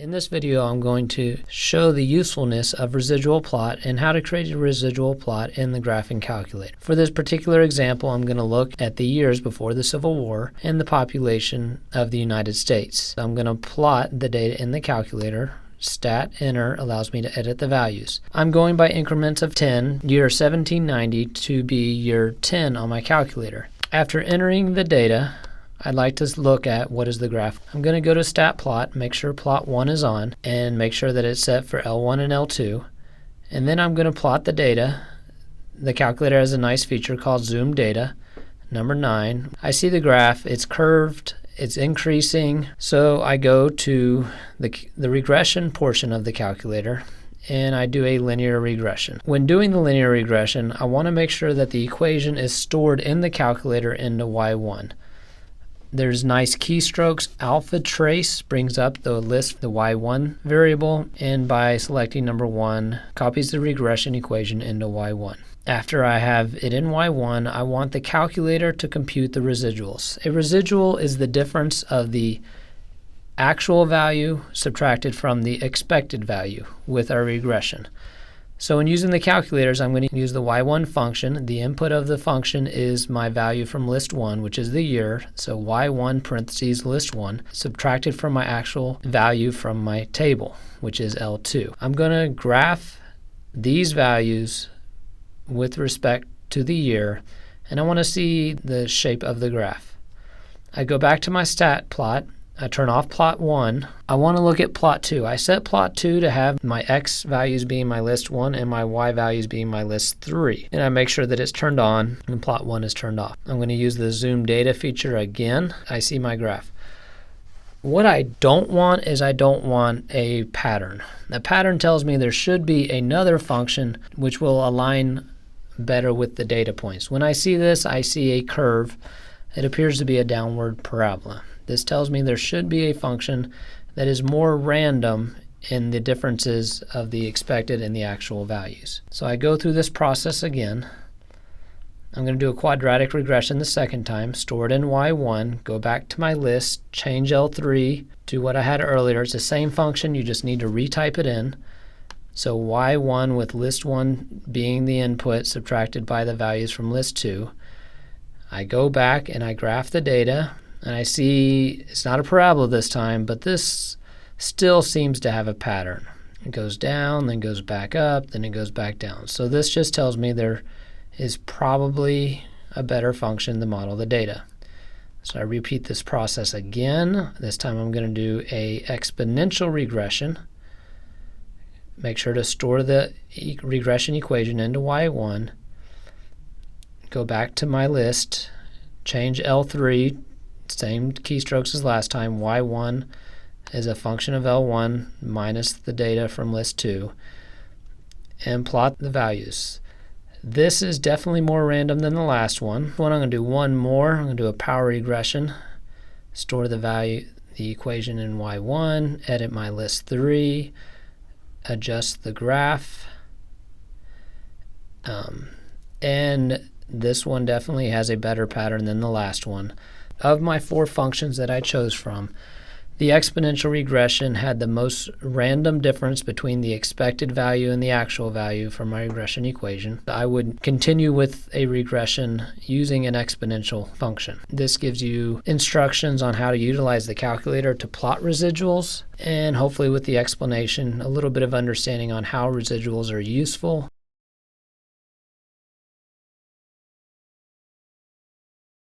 In this video, I'm going to show the usefulness of residual plot and how to create a residual plot in the graphing calculator. For this particular example, I'm going to look at the years before the Civil War and the population of the United States. I'm going to plot the data in the calculator. Stat enter allows me to edit the values. I'm going by increments of 10, year 1790 to be year 10 on my calculator. After entering the data, I'd like to look at what is the graph. I'm going to go to stat plot, make sure plot 1 is on, and make sure that it's set for L1 and L2. And then I'm going to plot the data. The calculator has a nice feature called zoom data, number 9. I see the graph, it's curved, it's increasing. So I go to the regression portion of the calculator and I do a linear regression. When doing the linear regression, I want to make sure that the equation is stored in the calculator into Y1. There's nice keystrokes. Alpha trace brings up the list, the Y1 variable, and by selecting number 1, copies the regression equation into Y1. After I have it in Y1, I want the calculator to compute the residuals. A residual is the difference of the actual value subtracted from the expected value with our regression. So when using the calculators, I'm going to use the Y1 function. The input of the function is my value from list 1, which is the year. So Y1 parentheses list 1, subtracted from my actual value from my table, which is L2. I'm going to graph these values with respect to the year, and I want to see the shape of the graph. I go back to my stat plot. I turn off plot 1. I want to look at plot 2. I set plot 2 to have my X values being my list 1 and my Y values being my list 3. And I make sure that it's turned on and plot 1 is turned off. I'm going to use the zoom data feature again. I see my graph. What I don't want is I don't want a pattern. The pattern tells me there should be another function which will align better with the data points. When I see this, I see a curve. It appears to be a downward parabola. This tells me there should be a function that is more random in the differences of the expected and the actual values. So I go through this process again. I'm going to do a quadratic regression the second time, store it in Y1, go back to my list, change L3 to what I had earlier. It's the same function, you just need to retype it in. So Y1 with list 1 being the input subtracted by the values from list 2. I go back and I graph the data. And I see it's not a parabola this time, but this still seems to have a pattern. It goes down, then goes back up, then it goes back down. So this just tells me there is probably a better function to model the data. So I repeat this process again. This time I'm going to do a exponential regression. Make sure to store the regression equation into Y1. Go back to my list, change L3, same keystrokes as last time. Y1 is a function of L1 minus the data from list 2, and plot the values. This is definitely more random than the last one. I'm going to do one more. I'm going to do a power regression, store the value, the equation in Y1, edit my list 3, adjust the graph, and this one definitely has a better pattern than the last one. Of my 4 functions that I chose from, the exponential regression had the most random difference between the expected value and the actual value from my regression equation. I would continue with a regression using an exponential function. This gives you instructions on how to utilize the calculator to plot residuals, and hopefully with the explanation, a little bit of understanding on how residuals are useful.